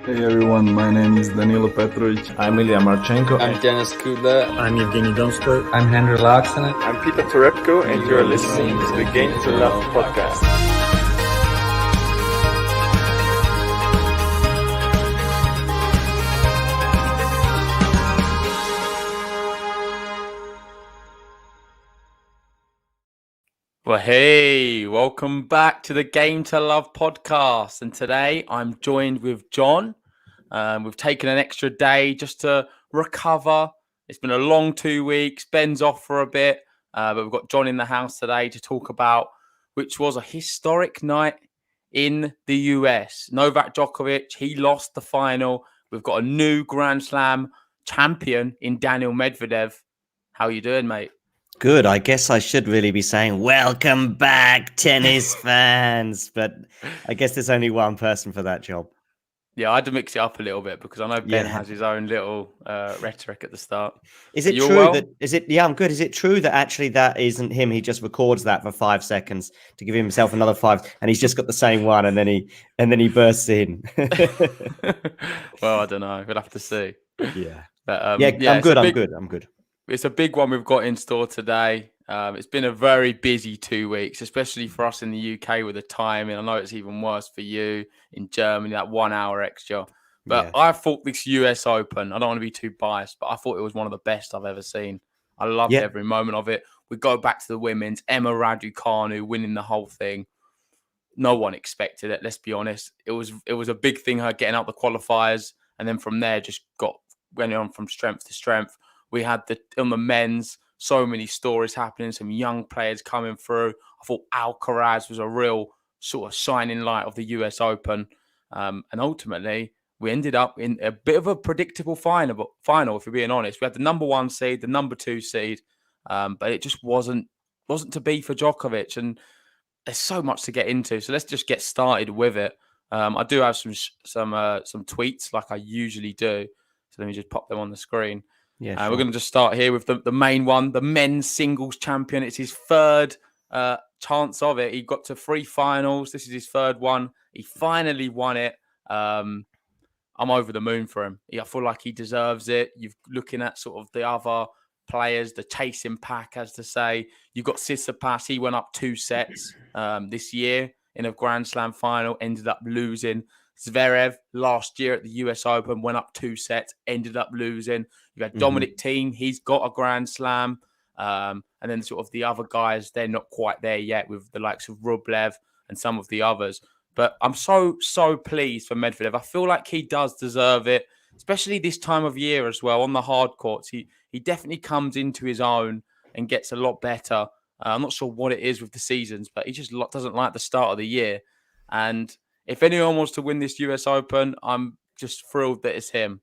Hey everyone, my name is Danilo Petrovic. I'm Ilya Marchenko. I'm Denis Kudla. I'm Evgeny Donskoy. I'm Henry Laaksonen. I'm Peter Torebko, and you're listening to the Game to Love podcast. Well, hey, welcome back to the Game to Love podcast. And today I'm joined with John. We've taken an extra day just to recover. It's been a long 2 weeks. Ben's off for a bit, but we've got John in the house today to talk about, which was a historic night in the US. Novak Djokovic, he lost the final. We've got a new Grand Slam champion in Daniil Medvedev. How are you doing, mate? Good. I guess I should really be saying, welcome back, tennis fans. But I guess there's only one person for that job. Yeah, I had to mix it up a little bit because I know Ben has his own little rhetoric at the start. Is it true that, yeah, I'm good. Is it true that actually that isn't him? He just records that for 5 seconds to give himself another 5, and he's just got the same one, and then he bursts in. Well, I don't know. We'll have to see. Yeah. But, I'm good. I'm good. It's a big one we've got in store today. It's been a very busy 2 weeks, especially for us in the UK with the timing. I know it's even worse for you in Germany, that 1 hour extra. But I thought this US Open, I don't want to be too biased, but I thought it was one of the best I've ever seen. I loved every moment of it. We go back to the women's, Emma Raducanu winning the whole thing. No one expected it, let's be honest. It was a big thing, her getting out the qualifiers, and then from there just went on from strength to strength. We had on the men's, so many stories happening, some young players coming through. I thought Alcaraz was a real sort of shining light of the US Open. And ultimately, we ended up in a bit of a predictable final, if we're being honest. We had the number 1 seed, the number 2 seed, but it just wasn't to be for Djokovic. And there's so much to get into. So let's just get started with it. I do have some tweets like I usually do. So let me just pop them on the screen. Yeah, sure. We're going to just start here with the main one, the men's singles champion. It's his third chance of it. He got to 3 finals. This is his third one. He finally won it. I'm over the moon for him. I feel like he deserves it. You're looking at sort of the other players, the chasing pack, as to say. You've got Tsitsipas. He went up 2 sets this year in a Grand Slam final, ended up losing. Zverev last year at the US Open went up 2 sets, ended up losing. You've had Dominic Thiem, he's got a Grand Slam. And then sort of the other guys, they're not quite there yet with the likes of Rublev and some of the others. But I'm so pleased for Medvedev. I feel like he does deserve it, especially this time of year as well on the hard courts. He definitely comes into his own and gets a lot better. I'm not sure what it is with the seasons, but he just doesn't like the start of the year. And if anyone wants to win this US Open, I'm just thrilled that it's him.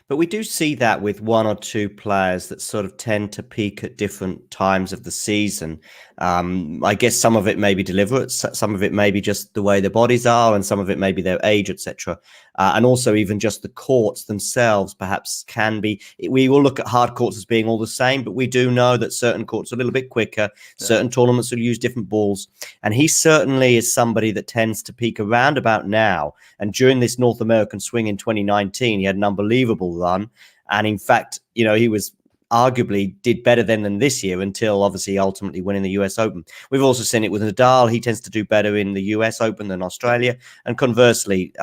But we do see that with 1 or 2 players that sort of tend to peak at different times of the season. I guess some of it may be deliberate, some of it may be just the way their bodies are, and some of it may be their age, etc. And also even just the courts themselves perhaps can be. We will look at hard courts as being all the same, but we do know that certain courts are a little bit quicker. Certain tournaments will use different balls. And he certainly is somebody that tends to peak around about now. And during this North American swing in 2019, he had an unbelievable run. And in fact, he was arguably did better than this year until obviously ultimately winning the US Open. We've also seen it with Nadal. He tends to do better in the US Open than Australia. And conversely,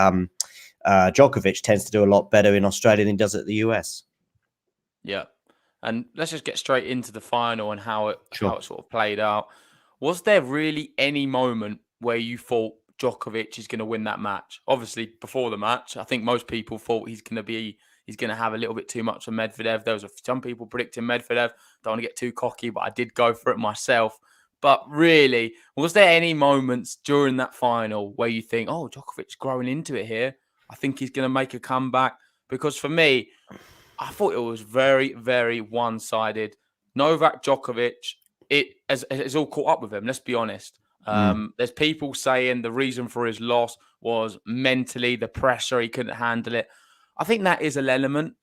Djokovic tends to do a lot better in Australia than he does at the US. Yeah. And let's just get straight into the final and how it sort of played out. Was there really any moment where you thought Djokovic is going to win that match? Obviously, before the match, I think most people thought he's going to have a little bit too much of Medvedev. There was some people predicting Medvedev. Don't want to get too cocky, but I did go for it myself. But really, was there any moments during that final where you think, oh, Djokovic's growing into it here? I think he's going to make a comeback. Because for me, I thought it was very, very one-sided. Novak Djokovic, it's all caught up with him, let's be honest. There's people saying the reason for his loss was mentally, the pressure, he couldn't handle it. I think that is an element,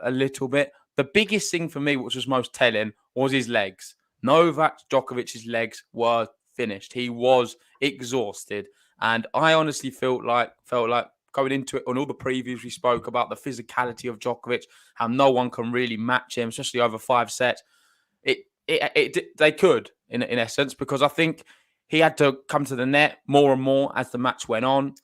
a little bit. The biggest thing for me, which was most telling, was his legs. Novak Djokovic's legs were finished. He was exhausted. And I honestly felt like going into it on all the previews, we spoke about the physicality of Djokovic, how no one can really match him, especially over 5 sets. They could, in essence, because I think he had to come to the net more and more as the match went on.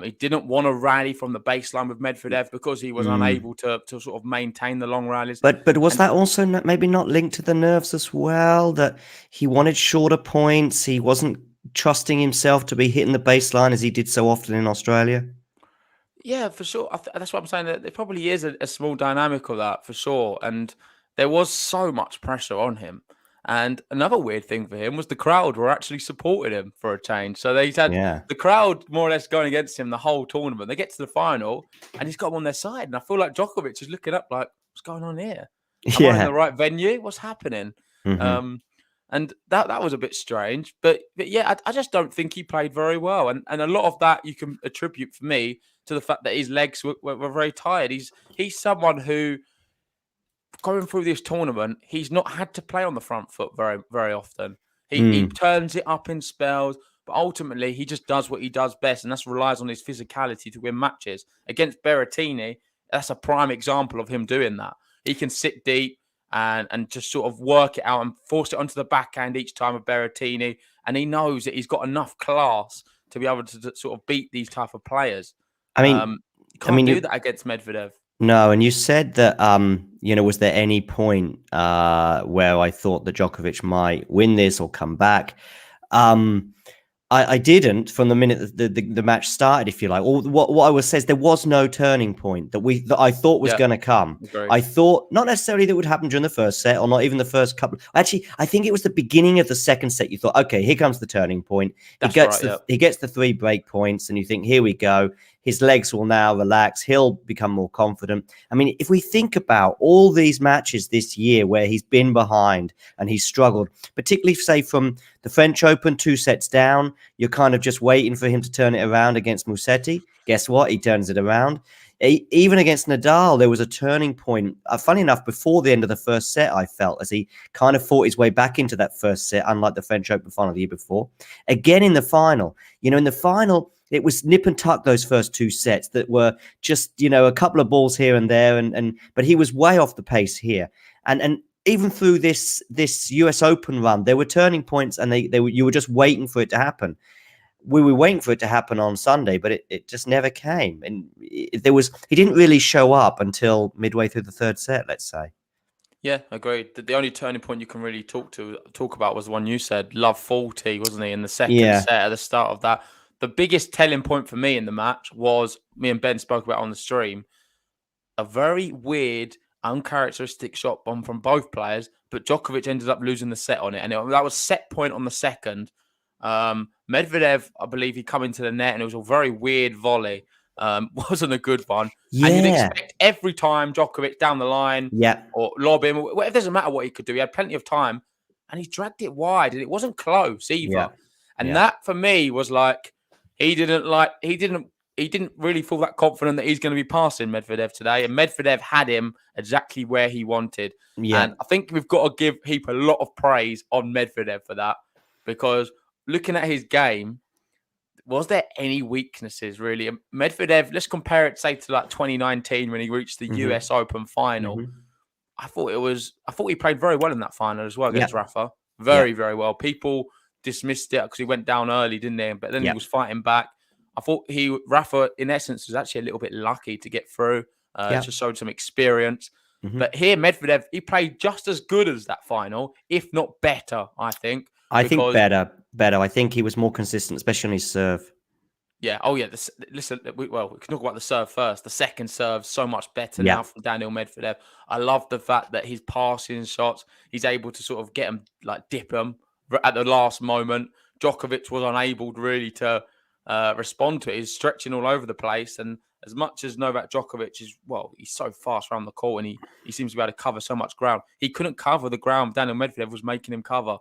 He didn't want to rally from the baseline with Medvedev because he was unable to sort of maintain the long rallies. But was that also maybe not linked to the nerves as well? That he wanted shorter points, he wasn't trusting himself to be hitting the baseline as he did so often in Australia? Yeah, for sure. That's what I'm saying. That there probably is a small dynamic of that for sure. And there was so much pressure on him. And another weird thing for him was the crowd were actually supporting him for a change. So he's had the crowd more or less going against him the whole tournament. They get to the final and he's got them on their side. And I feel like Djokovic is looking up like, what's going on here? Am I in the right venue? What's happening? And that was a bit strange. But yeah, I just don't think he played very well. And a lot of that you can attribute for me to the fact that his legs were very tired. He's someone who, going through this tournament, he's not had to play on the front foot very, very often. He turns it up in spells, but ultimately he just does what he does best, and that's relies on his physicality to win matches. Against Berrettini, that's a prime example of him doing that. He can sit deep and just sort of work it out and force it onto the backhand each time with Berrettini, and he knows that he's got enough class to be able to sort of beat these type of players. You can't do that against Medvedev. No, and you said that, was there any point where I thought that Djokovic might win this or come back? I didn't from the minute the match started, if you like. Or what I was says, there was no turning point that I thought was going to come. Agreed. I thought not necessarily that would happen during the first set or not even the first couple. Actually, I think it was the beginning of the second set. You thought, okay, here comes the turning point. He gets the 3 break points, and you think, here we go. His legs will now relax. He'll become more confident. I mean, if we think about all these matches this year where he's been behind and he's struggled, particularly, say, from the French Open, 2 sets down, you're kind of just waiting for him to turn it around against Musetti. Guess what? He turns it around. Even against Nadal, there was a turning point. Funny enough, before the end of the first set, I felt, as he kind of fought his way back into that first set, unlike the French Open final the year before. Again, in the final, in the final, it was nip and tuck those first 2 sets that were just, a couple of balls here and there. But he was way off the pace here. And even through this US Open run, there were turning points, and you were just waiting for it to happen. We were waiting for it to happen on Sunday, but it just never came. And he didn't really show up until midway through the third set, let's say. Yeah, agreed. The only turning point you can really talk about was the one you said, Love 40, wasn't he, in the second set at the start of that. The biggest telling point for me in the match was, me and Ben spoke about on the stream, a very weird, uncharacteristic shot bomb from both players, but Djokovic ended up losing the set on it. And that was set point on the second. Medvedev, I believe he come into the net and it was a very weird volley. Wasn't a good one. Yeah. And you'd expect every time Djokovic down the line or lob him, it doesn't matter what he could do. He had plenty of time and he dragged it wide and it wasn't close either. Yeah. And that for me was like, he didn't really feel that confident that he's going to be passing Medvedev today. And Medvedev had him exactly where he wanted. Yeah. And I think we've got to heap a lot of praise on Medvedev for that, because looking at his game, was there any weaknesses really? Medvedev, let's compare it, say, to like 2019 when he reached the US Open final. I thought he played very well in that final as well against Rafa. Very, very well. People dismissed it because he went down early, didn't they? But then he was fighting back. I thought Rafa, in essence, was actually a little bit lucky to get through. Just showed some experience. But here, Medvedev, he played just as good as that final, if not better, I think. I think better. I think he was more consistent, especially on his serve. Yeah. Oh, yeah. We can talk about the serve first. The second serve, so much better now from Daniil Medvedev. I love the fact that his passing shots, he's able to sort of get them, like dip them at the last moment. Djokovic was unable really to respond to it. He's stretching all over the place. And as much as Novak Djokovic is, he's so fast around the court and he seems to be able to cover so much ground. He couldn't cover the ground Daniil Medvedev was making him cover.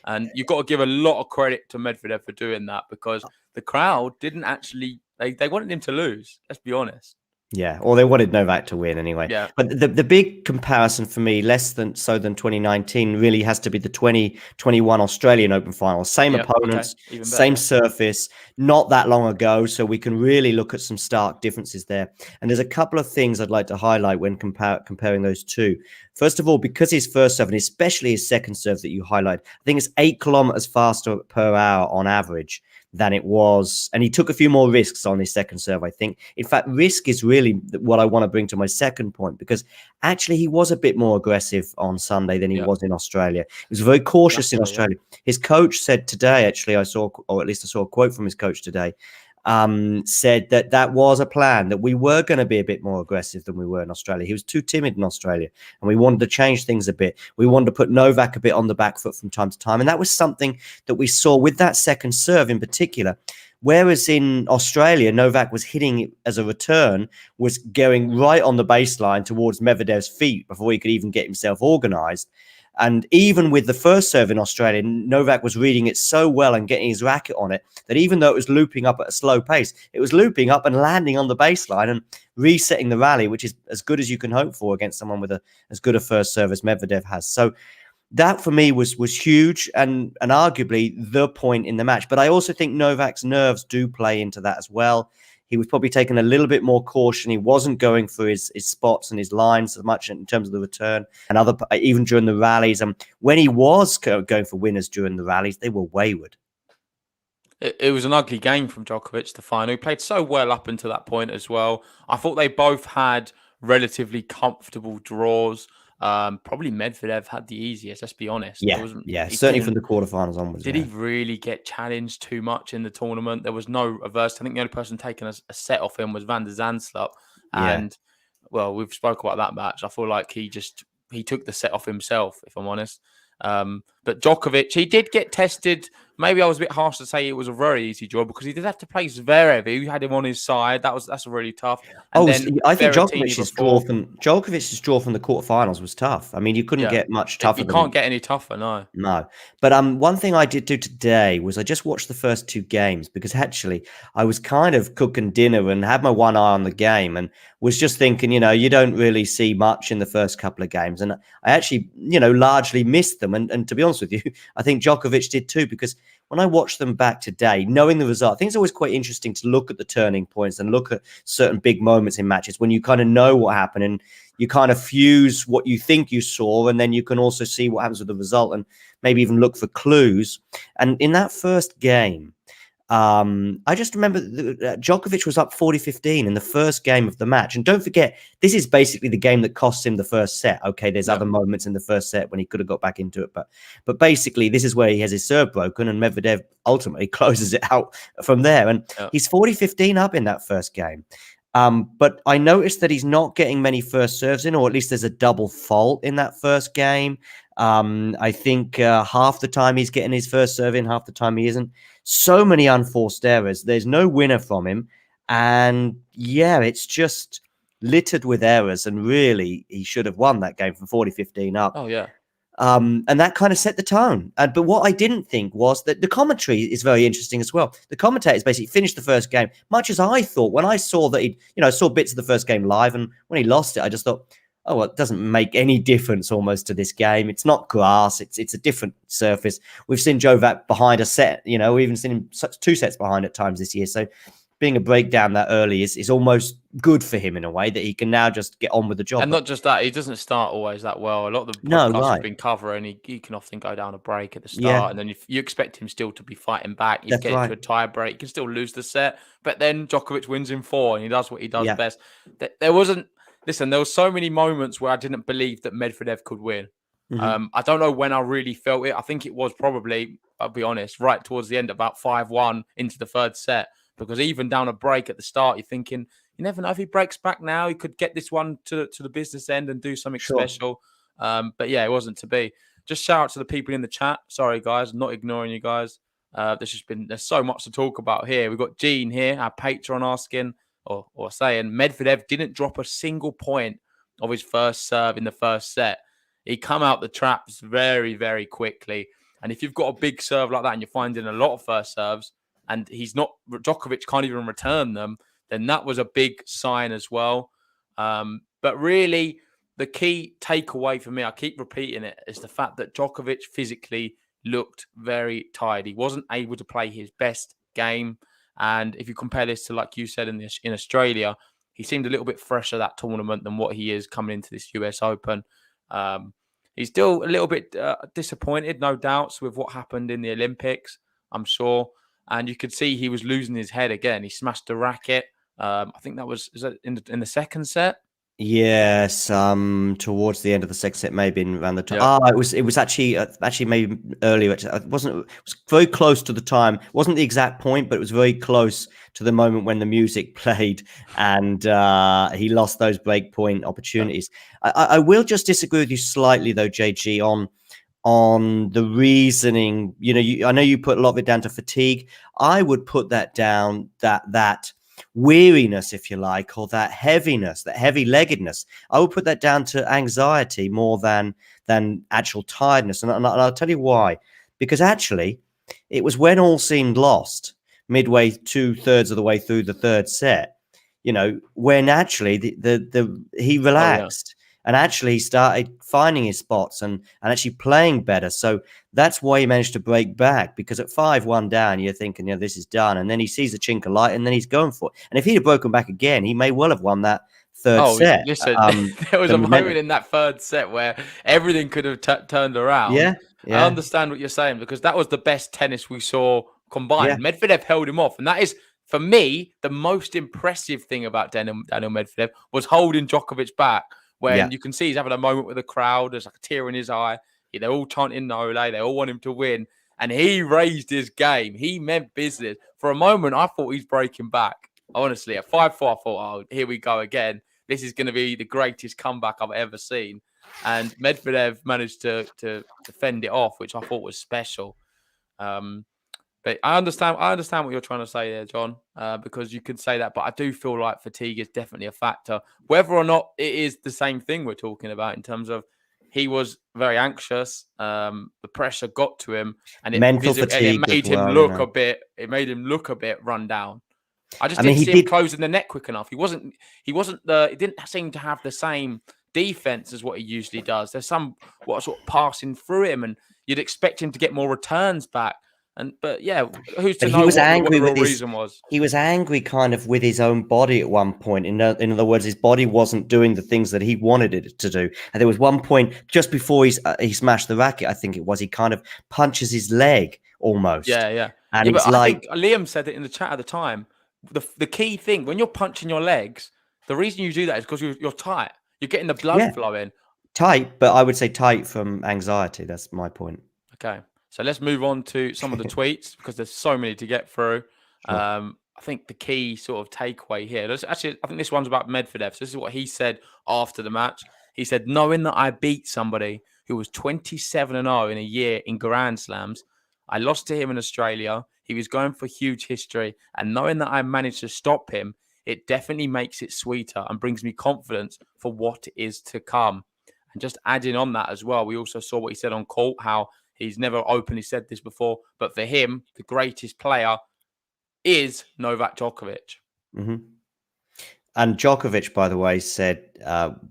And you've got to give a lot of credit to Medvedev for doing that, because the crowd didn't actually, they wanted him to lose. Let's be honest. Yeah, or they wanted Novak to win anyway. Yeah. But the big comparison for me, less than 2019, really has to be the 2021 Australian Open final. Same opponents, Okay. Even better, same yeah. surface, not that long ago, so we can really look at some stark differences there. And there's a couple of things I'd like to highlight when comparing those two. First of all, because his first serve, and especially his second serve that you highlight, I think it's 8 kilometers faster per hour on average than it was. And he took a few more risks on his second serve, I think. In fact, risk is really what I want to bring to my second point, because actually he was a bit more aggressive on Sunday than he was in Australia. He was very cautious in Australia. His coach said today, actually, I saw a quote from his coach today, said that was a plan, that we were going to be a bit more aggressive than we were in Australia. He was too timid in Australia, and we wanted to change things a bit. We wanted to put Novak a bit on the back foot from time to time, and that was something that we saw with that second serve in particular. Whereas in Australia, Novak was hitting it as a return, was going right on the baseline towards Medvedev's feet before he could even get himself organized. And even with the first serve in Australia, Novak was reading it so well and getting his racket on it that even though it was looping up at a slow pace, it was looping up and landing on the baseline and resetting the rally, which is as good as you can hope for against someone with as good a first serve as Medvedev has. So that for me was huge and arguably the point in the match. But I also think Novak's nerves do play into that as well. He was probably taking a little bit more caution. He wasn't going for his spots and his lines as much in terms of the return and even during the rallies. And when he was going for winners during the rallies, they were wayward. It was an ugly game from Djokovic, the final. He played so well up until that point as well. I thought they both had relatively comfortable draws. Probably Medvedev had the easiest, let's be honest. Yeah, certainly from the quarterfinals onwards. Did he really get challenged too much in the tournament? There was no reverse. I think the only person taking a set off him was Van der Zandschulp. And, well, we've spoke about that match. I feel like he took the set off himself, if I'm honest. But Djokovic, he did get tested. Maybe I was a bit harsh to say it was a very easy draw because he did have to play Zverev. He had him on his side. That's really tough. And I think Djokovic's draw from the quarterfinals was tough. I mean, you couldn't get much tougher. You can't get any tougher, no. No. But one thing I did do today was I just watched the first two games because actually I was kind of cooking dinner and had my one eye on the game and was just thinking, you don't really see much in the first couple of games. And I actually, largely missed them. And to be honest with you, I think Djokovic did too, because when I watched them back today, knowing the result, I think it's always quite interesting to look at the turning points and look at certain big moments in matches when you kind of know what happened and you kind of fuse what you think you saw, and then you can also see what happens with the result and maybe even look for clues. And in that first game, I just remember Djokovic was up 40-15 in the first game of the match. And don't forget, this is basically the game that cost him the first set. Okay, there's other moments in the first set when he could have got back into it. But basically, this is where he has his serve broken and Medvedev ultimately closes it out from there. And he's 40-15 up in that first game. But I noticed that he's not getting many first serves in, or at least there's a double fault in that first game. I think half the time he's getting his first serve in, half the time he isn't. So many unforced errors. There's no winner from him. And it's just littered with errors. And really, he should have won that game from 40-15 up. Oh, yeah. And that kind of set the tone. But what I didn't think was that the commentary is very interesting as well. The commentators basically finished the first game, much as I thought when I saw that I saw bits of the first game live. And when he lost it, I just thought, oh, well, it doesn't make any difference almost to this game. It's not grass. It's a different surface. We've seen Novak behind a set. We've even seen him two sets behind at times this year. So being a breakdown that early is almost good for him in a way that he can now just get on with the job. And not just that, he doesn't start always that well. A lot of the podcasts have been covering, he can often go down a break at the start. And then if you expect him still to be fighting back, you get into a tie break, you can still lose the set. But then Djokovic wins in 4 and he does what he does best. There were so many moments where I didn't believe that Medvedev could win. Mm-hmm. I don't know when I really felt it. I think it was probably, I'll be honest, right towards the end, about 5-1 into the third set. Because even down a break at the start, you're thinking, you never know if he breaks back now, he could get this one to the business end and do something special. But it wasn't to be. Just shout out to the people in the chat. Sorry, guys, not ignoring you guys. There's so much to talk about here. We've got Gene here, our patron, asking or saying Medvedev didn't drop a single point of his first serve in the first set. He come out the traps very, very quickly. And if you've got a big serve like that and you're finding a lot of first serves, and Djokovic can't even return them, then that was a big sign as well. But really, the key takeaway for me, I keep repeating it, is the fact that Djokovic physically looked very tired. He wasn't able to play his best game. And if you compare this to, like you said, in Australia, he seemed a little bit fresher that tournament than what he is coming into this US Open. He's still a little bit disappointed, no doubts, with what happened in the Olympics, I'm sure. And you could see he was losing his head again. He smashed the racket. I think that was in the second set. Yes, towards the end of the second set, maybe around the time. Yeah. It was actually maybe earlier. It was very close to the time. It wasn't the exact point, but it was very close to the moment when the music played and he lost those break point opportunities. I will just disagree with you slightly though, JG, on the reasoning. I know you put a lot of it down to fatigue. I would put that down that weariness, if you like, or that heaviness, that heavy-leggedness. I would put that down to anxiety more than actual tiredness. And I'll tell you why. Because actually, it was when all seemed lost, midway 2/3 of the way through the third set, when actually he relaxed. And actually, he started finding his spots and actually playing better. So that's why he managed to break back, because at 5-1 down, you're thinking, this is done. And then he sees a chink of light and then he's going for it. And if he'd have broken back again, he may well have won that third set. Listen, there was a moment in that third set where everything could have turned around. Yeah. I understand what you're saying, because that was the best tennis we saw combined. Yeah. Medvedev held him off. And that is, for me, the most impressive thing about Daniil Medvedev was holding Djokovic back. When you can see he's having a moment with the crowd, there's like a tear in his eye. They're all chanting Nole. They all want him to win. And he raised his game. He meant business. For a moment, I thought he's breaking back. Honestly, at 5-4, I thought, oh, here we go again. This is going to be the greatest comeback I've ever seen. And Medvedev managed to fend it off, which I thought was special. But I understand what you're trying to say there, John, because you could say that. But I do feel like fatigue is definitely a factor. Whether or not it is the same thing we're talking about in terms of he was very anxious, the pressure got to him, and it made him look a bit. It made him look a bit run down. I didn't see him closing the net quick enough. He didn't seem to have the same defense as what he usually does. There's sort of passing through him, and you'd expect him to get more returns back. But who's to know what the real reason was? He was angry kind of with his own body at one point. In other words, his body wasn't doing the things that he wanted it to do. And there was one point just before he smashed the racket, I think it was, he kind of punches his leg almost. Yeah. And it's I think Liam said it in the chat at the time. The key thing, when you're punching your legs, the reason you do that is because you're tight. You're getting the blood flowing. Tight, but I would say tight from anxiety. That's my point. Okay. So let's move on to some of the tweets, because there's so many to get through. Sure. I think the key sort of takeaway here, I think this one's about Medvedev. So this is what he said after the match. He said, knowing that I beat somebody who was 27-0 in a year in Grand Slams, I lost to him in Australia. He was going for huge history. And knowing that I managed to stop him, it definitely makes it sweeter and brings me confidence for what is to come. And just adding on that as well, we also saw what he said on court, how he's never openly said this before, but for him, the greatest player is Novak Djokovic. Mm-hmm. And Djokovic, by the way, said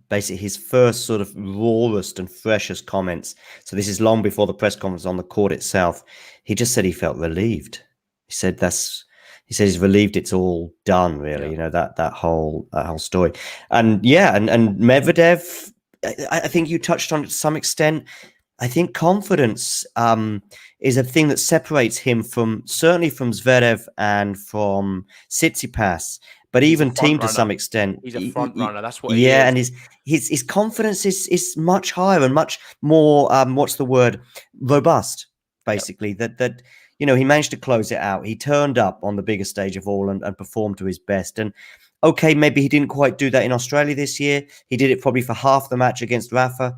basically his first sort of rawest and freshest comments. So this is long before the press conference on the court itself. He just said he felt relieved. He said he's relieved it's all done, really. Yeah. That whole story. And Medvedev, I think you touched on it to some extent. I think confidence is a thing that separates him certainly from Zverev and from Tsitsipas, but even Thiem to some extent. He's a front runner. That's what he is. And his confidence is much higher and much more robust, basically. Yep. That he managed to close it out. He turned up on the biggest stage of all and performed to his best. And okay, maybe he didn't quite do that in Australia this year. He did it probably for half the match against Rafa,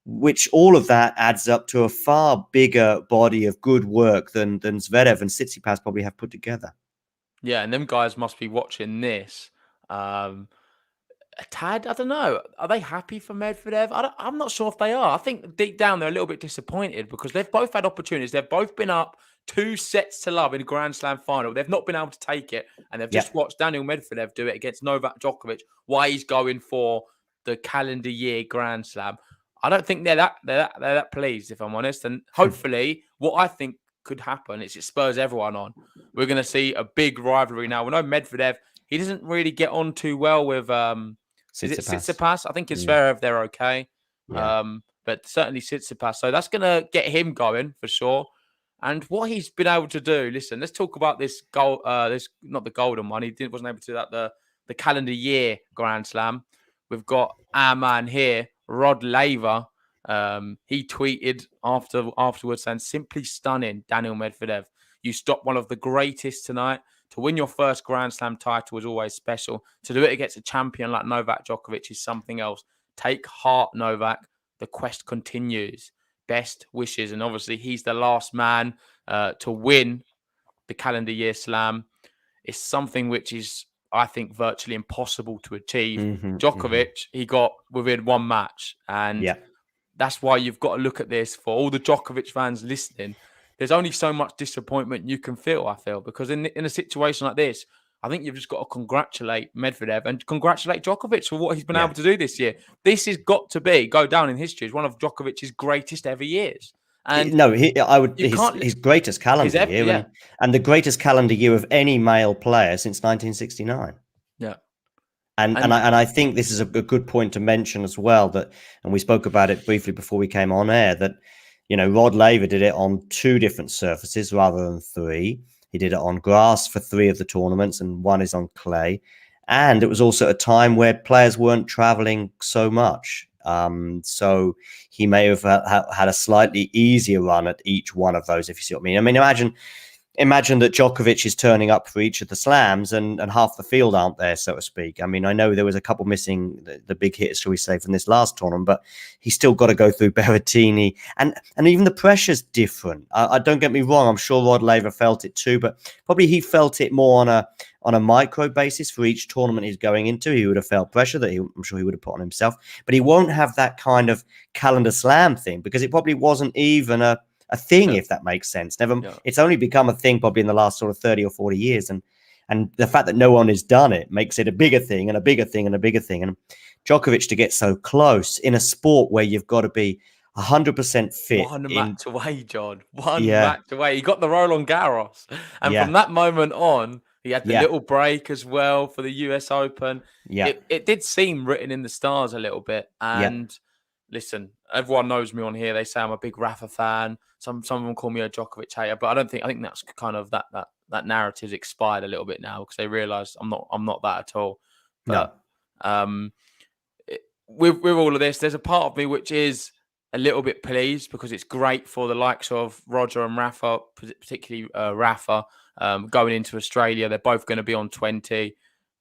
which all of that adds up to a far bigger body of good work than Zverev and Tsitsipas probably have put together. Yeah, and them guys must be watching this. A tad, I don't know. Are they happy for Medvedev? I'm not sure if they are. I think deep down they're a little bit disappointed, because they've both had opportunities. They've both been up 2-0 in a Grand Slam final. They've not been able to take it, and they've just watched Daniil Medvedev do it against Novak Djokovic. Why he's going for the calendar year Grand Slam? I don't think they're that pleased, if I'm honest. And hopefully, what I think could happen is it spurs everyone on. We're going to see a big rivalry now. We know Medvedev, he doesn't really get on too well with Tsitsipas. I think in Zverev they're okay, but certainly Tsitsipas. So that's going to get him going for sure. And what he's been able to do. Listen, let's talk about this goal. This not the golden one. He wasn't able to do that. The calendar year Grand Slam. We've got our man here, Rod Laver. He tweeted afterwards saying, "Simply stunning, Daniil Medvedev. You stopped one of the greatest tonight. To win your first Grand Slam title is always special. To do it against a champion like Novak Djokovic is something else. Take heart, Novak. The quest continues. Best wishes." And obviously, he's the last man to win the calendar year slam. It's something which is, I think, virtually impossible to achieve. Djokovic, he got within one match. And that's why you've got to look at this for all the Djokovic fans listening. There's only so much disappointment you can feel, I feel, because in a situation like this, I think you've just got to congratulate Medvedev and congratulate Djokovic for what he's been able to do this year. This has got to go down in history as one of Djokovic's greatest ever years. And his greatest calendar year, and the greatest calendar year of any male player since 1969. Yeah. And I think this is a good point to mention as well, that, and we spoke about it briefly before we came on air, that, you know, Rod Laver did it on 2 different surfaces rather than 3. He did it on grass for 3 of the tournaments, and 1 is on clay. And it was also a time where players weren't traveling so much. So he may have had a slightly easier run at each one of those, if you see what I mean. I mean, imagine that Djokovic is turning up for each of the slams and half the field aren't there, so to speak. I mean, I know there was a couple missing the big hitters, shall we say, from this last tournament, but he's still got to go through Berrettini, and even the pressure's different. I don't get me wrong, I'm sure Rod Laver felt it too, but probably he felt it more on a micro basis for each tournament he's going into. He would have felt pressure that I'm sure he would have put on himself, but he won't have that kind of calendar slam thing because it probably wasn't even a thing, if that makes sense. It's only become a thing probably in the last sort of 30 or 40 years. And the fact that no one has done it makes it a bigger thing and a bigger thing and a bigger thing. And Djokovic to get so close in a sport where you've got to be 100% fit. One match away, John. One match away. He got the Roland Garros. And from that moment on, he had the little break as well for the US Open. Yeah. It did seem written in the stars a little bit. And listen, everyone knows me on here. They say I'm a big Rafa fan. Some of them call me a Djokovic hater, but I think that's kind of that narrative's expired a little bit now because they realise I'm not that at all. But with all of this, there's a part of me which is a little bit pleased because it's great for the likes of Roger and Rafa, particularly Rafa, going into Australia. They're both going to be on 20.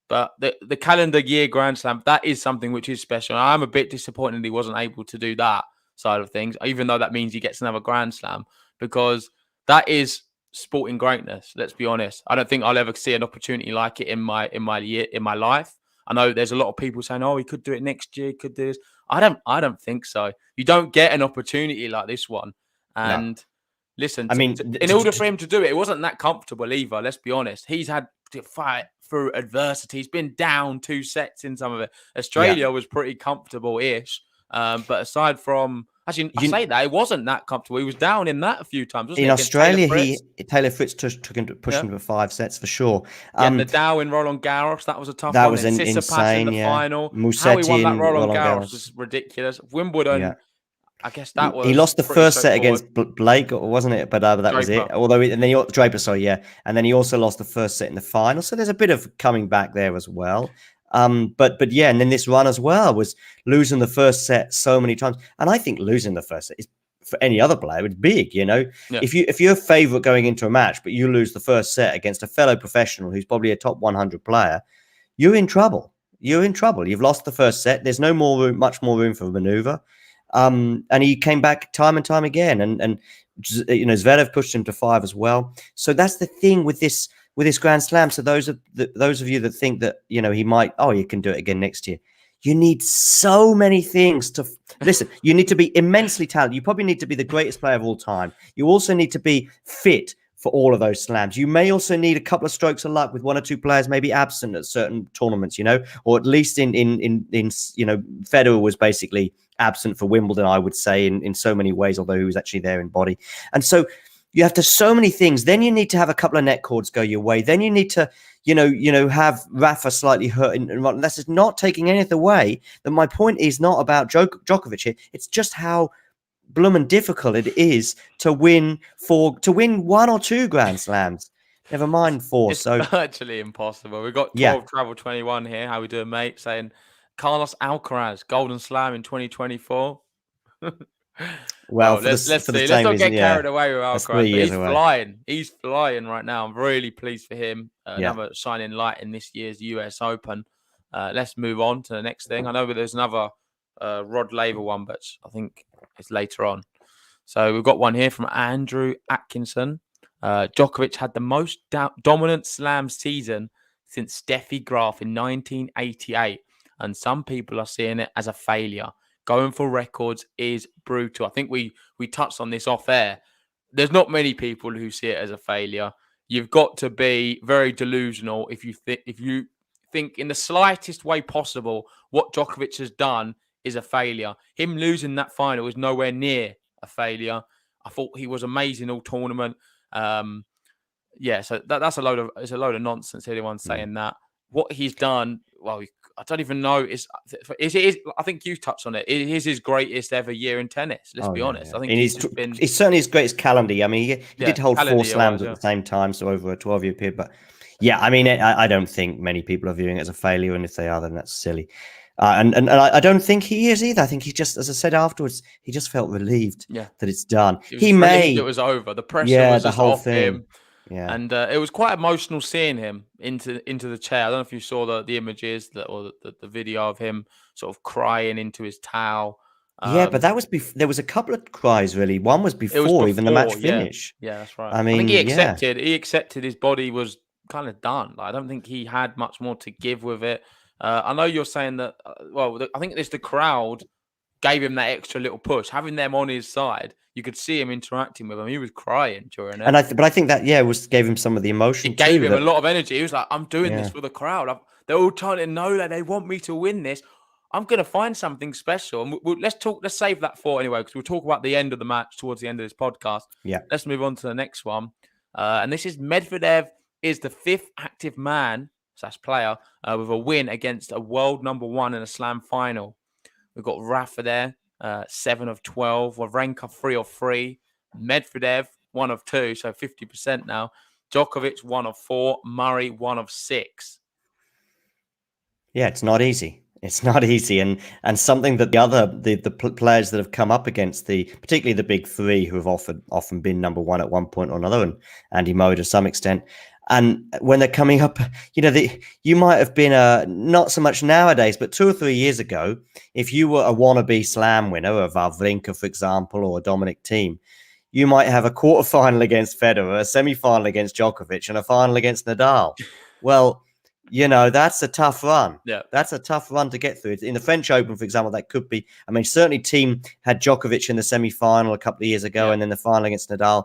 But the calendar year Grand Slam, that is something which is special. I'm a bit disappointed he wasn't able to do that side of things, even though that means he gets another Grand Slam, because that is sporting greatness. Let's be honest. I don't think I'll ever see an opportunity like it in my life. I know there's a lot of people saying, "Oh, he could do it next year. He could do this." I don't think so. You don't get an opportunity like this one. And listen, I mean, in order for him to do it, it wasn't that comfortable either. Let's be honest. He's had to fight through adversity. He's been down 2 sets in some of it. Australia was pretty comfortable-ish. But aside from, actually, I say that it wasn't that comfortable. He was down in that a few times. Wasn't in Australia, Taylor Fritz took him to push him to 5 sets for sure. Nadal in Roland Garros, that was a tough one. That was insane. In the final. Musetti How he won that Roland Garros was ridiculous. Wimbledon. I guess that was. He lost the first set against Blake, wasn't it? But that was it. Although, and then Draper, sorry, and then he also lost the first set in the final. So there's a bit of coming back there as well. But and then this run as well was losing the first set so many times, and I think losing the first set is, for any other player, it's big. You know, if you're a favourite going into a match, but you lose the first set against a fellow professional who's probably a top 100 player, you're in trouble. You've lost the first set. There's no more room, much more room for manoeuvre. And he came back time and time again, and you know, Zverev pushed him to 5 as well. So that's the thing with this Grand Slam. So those of you that think that, you know, he can do it again next year, you need so many things to listen. You need to be immensely talented. You probably need to be the greatest player of all time. You also need to be fit for all of those slams. You may also need a couple of strokes of luck with one or two players maybe absent at certain tournaments, or at least in Federer was basically absent for Wimbledon, I would say, in so many ways, although he was actually there in body. And so you have to so many things. Then you need to have a couple of net cords go your way. Then you need to, have Rafa slightly hurt. And this is not taking anything away. That my point is not about Djokovic here. It's just how bloomin' difficult it is to win one or two Grand Slams. Never mind four. It's so virtually impossible. We've got 12 Travel 21 here. How we doing, mate? Saying Carlos Alcaraz, Golden Slam in 2024. Well, let's see. Let's not get carried away with Alcaraz. He's flying right now. I'm really pleased for him. Another shining light in this year's US Open. Let's move on to the next thing. I know there's another Rod Laver one, but I think it's later on. So we've got one here from Andrew Atkinson. Djokovic had the most dominant slam season since Steffi Graf in 1988, and some people are seeing it as a failure. Going for records is brutal. I think we touched on this off air. There's not many people who see it as a failure. You've got to be very delusional if you think in the slightest way possible what Djokovic has done is a failure. Him losing that final is nowhere near a failure. I thought he was amazing all tournament. So that's a load of nonsense. Anyone saying that what he's done, well, I don't even know. I think you touched on it. It is his greatest ever year in tennis. Let's be honest. Yeah. I think it's certainly his greatest calendar. I mean, he did hold 4 slams at the same time, so over a 12-year period. But yeah, I mean, I don't think many people are viewing it as a failure, and if they are, then that's silly. And I don't think he is either. I think he just, as I said afterwards, he just felt relieved that it's done. It was over. The pressure was the just whole off thing. him. Yeah, and it was quite emotional seeing him into the chair. I don't know if you saw the images or the video of him sort of crying into his towel. But that was there was a couple of cries really. One was before even the match finish. Yeah, that's right. I mean, think he accepted his body was kind of done. Like, I don't think he had much more to give with it. I know you're saying that. I think it's the crowd gave him that extra little push. Having them on his side, you could see him interacting with him. He was crying during it. And I think that gave him some of the emotion. It gave him a lot of energy. He was like, "I'm doing this for the crowd. They're all trying to know that they want me to win this. I'm going to find something special." And let's save that for anyway, because we'll talk about the end of the match towards the end of this podcast. Yeah. Let's move on to the next one. And this is Medvedev is the 5th active man / player with a win against a world number 1 in a slam final. We've got Rafa there, 7 of 12. Wawrinka 3 of 3. Medvedev 1 of 2, so 50% now. Djokovic 1 of 4. Murray 1 of 6. Yeah, it's not easy. It's not easy, and something that the players that have come up against particularly the big three who have often been number 1 at one point or another, and Andy Murray to some extent. And when they're coming up, you might have been not so much nowadays, but 2 or 3 years ago, if you were a wannabe slam winner, a Wawrinka, for example, or a Dominic Thiem, you might have a quarterfinal against Federer, a semi-final against Djokovic, and a final against Nadal. Well, that's a tough run. Yeah, that's a tough run to get through. In the French Open, for example, that could be. I mean, certainly Thiem had Djokovic in the semi-final a couple of years ago, and then the final against Nadal.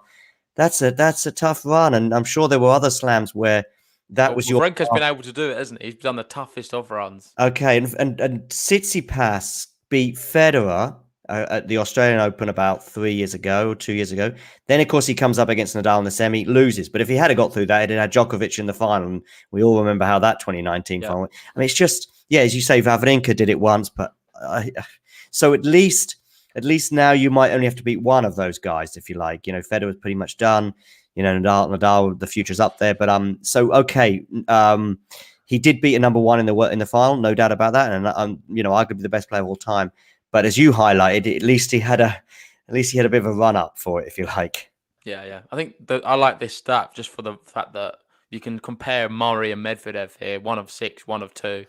That's a tough run, and I'm sure there were other slams where was your. Wawrinka's been able to do it, hasn't he? He's done the toughest of runs. Okay, and Tsitsipas beat Federer at the Australian Open about 3 years ago or 2 years ago. Then, of course, he comes up against Nadal in the semi, loses. But if he had got through that, he'd had Djokovic in the final, and we all remember how that 2019 final went. I mean, it's just, as you say, Wawrinka did it once, but so at least now you might only have to beat one of those guys, if you like. Federer's pretty much done. Nadal, the future's up there. But he did beat a number 1 in the final, no doubt about that. And arguably the best player of all time. But as you highlighted, at least he had a bit of a run up for it, if you like. Yeah. I think I like this stat just for the fact that you can compare Murray and Medvedev here, 1 of 6, 1 of 2.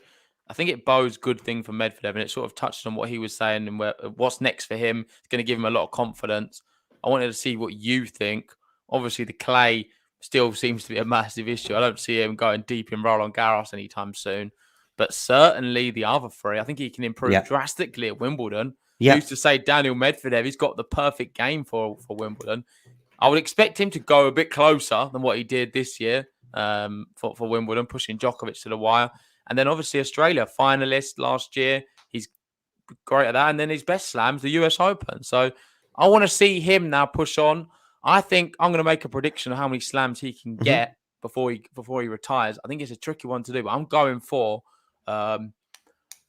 I think it bodes good thing for Medvedev, and it sort of touched on what he was saying and what's next for him. It's going to give him a lot of confidence. I wanted to see what you think. Obviously, the clay still seems to be a massive issue. I don't see him going deep in Roland Garros anytime soon. But certainly the other 3, I think he can improve drastically at Wimbledon. Yeah. Used to say Daniil Medvedev, he's got the perfect game for Wimbledon. I would expect him to go a bit closer than what he did this year for Wimbledon, pushing Djokovic to the wire. And then obviously Australia, finalist last year. He's great at that. And then his best slams, the US Open. So I want to see him now push on. I think I'm going to make a prediction of how many slams he can get before he retires. I think it's a tricky one to do, but I'm going for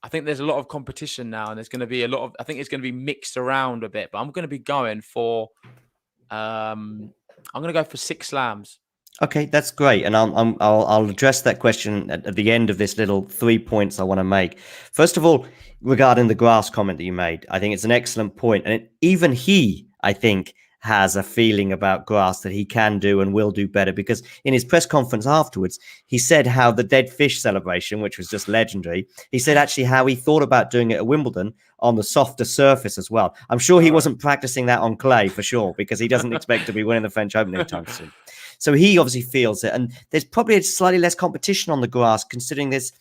I think there's a lot of competition now, and there's going to be I think it's going to be mixed around a bit, but I'm going to be going for I'm going to go for 6 slams. Okay, that's great, and I'll address that question at the end of this little 3 points I want to make. First of all, regarding the grass comment that you made, I think it's an excellent point, and even he, I think, has a feeling about grass that he can do and will do better, because in his press conference afterwards, he said how the dead fish celebration, which was just legendary, he said actually how he thought about doing it at Wimbledon on the softer surface as well. I'm sure he wasn't practicing that on clay for sure, because he doesn't expect to be winning the French Open anytime soon. So he obviously feels it. And there's probably slightly less competition on the grass, considering there's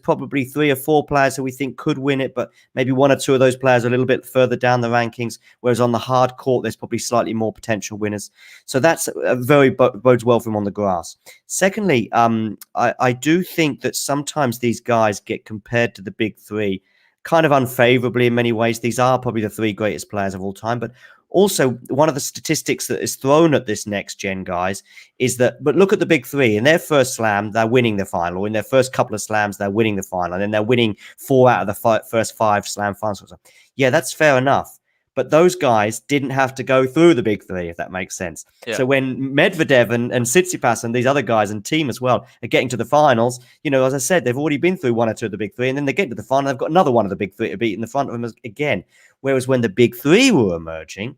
probably 3 or 4 players who we think could win it, but maybe 1 or 2 of those players are a little bit further down the rankings. Whereas on the hard court, there's probably slightly more potential winners. So that's very bodes well for him on the grass. Secondly, I do think that sometimes these guys get compared to the big 3 kind of unfavorably in many ways. These are probably the 3 greatest players of all time, but also, one of the statistics that is thrown at this next gen, guys, is that, but look at the big 3. In their first slam, they're winning the final. In their first couple of slams, they're winning the final. And then they're winning 4 out of the first 5 slam finals. Yeah, that's fair enough. But those guys didn't have to go through the big 3, if that makes sense. Yeah. So when Medvedev and Tsitsipas and these other guys and team as well are getting to the finals, as I said, they've already been through 1 or 2 of the big 3, and then they get to the final, they've got another one of the big 3 to beat in the front of them again. Whereas when the big 3 were emerging,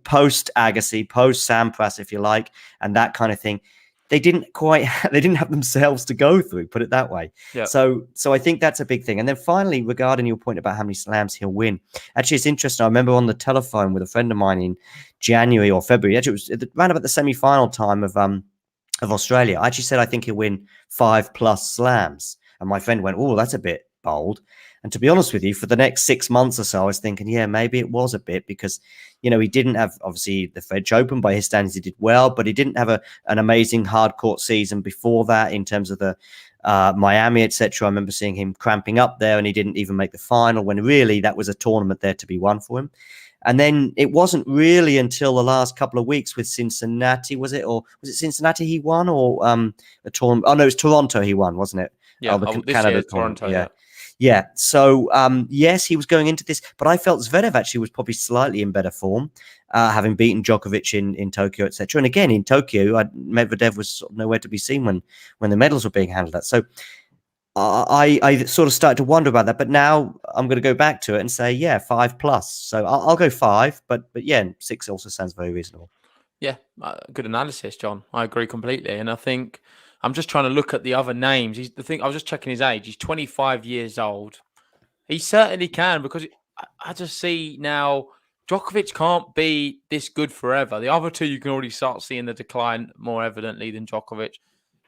post Agassi, post Sampras, if you like, and that kind of thing, they didn't have themselves to go through, put it that way. Yeah. So I think that's a big thing. And then finally, regarding your point about how many slams he'll win, actually, it's interesting. I remember on the telephone with a friend of mine in January or February, actually, it was around about the semi-final time of Australia. I actually said, I think he'll win 5+ slams. And my friend went, oh, that's a bit bold. And to be honest with you, for the next 6 months or so, I was thinking, yeah, maybe it was a bit, because, he didn't have, obviously, the French Open. By his standards, he did well, but he didn't have an amazing hard court season before that in terms of the Miami, etc. I remember seeing him cramping up there, and he didn't even make the final, when really that was a tournament there to be won for him. And then it wasn't really until the last couple of weeks with Cincinnati, was it? Or was it Cincinnati he won, or a tournament? Oh, no, it was Toronto he won, wasn't it? Yeah, Canada, Toronto, yeah. Yeah. So, yes, he was going into this, but I felt Zverev actually was probably slightly in better form, having beaten Djokovic in Tokyo, etc. And again, in Tokyo, Medvedev was sort of nowhere to be seen when the medals were being handled out. So I sort of started to wonder about that. But now I'm going to go back to it and say, yeah, 5+. So I'll go 5, but yeah, 6 also sounds very reasonable. Yeah, good analysis, John. I agree completely. And I think I'm just trying to look at the other names. I was just checking his age. He's 25 years old. He certainly can, because I just see now Djokovic can't be this good forever. The other 2, you can already start seeing the decline more evidently than Djokovic.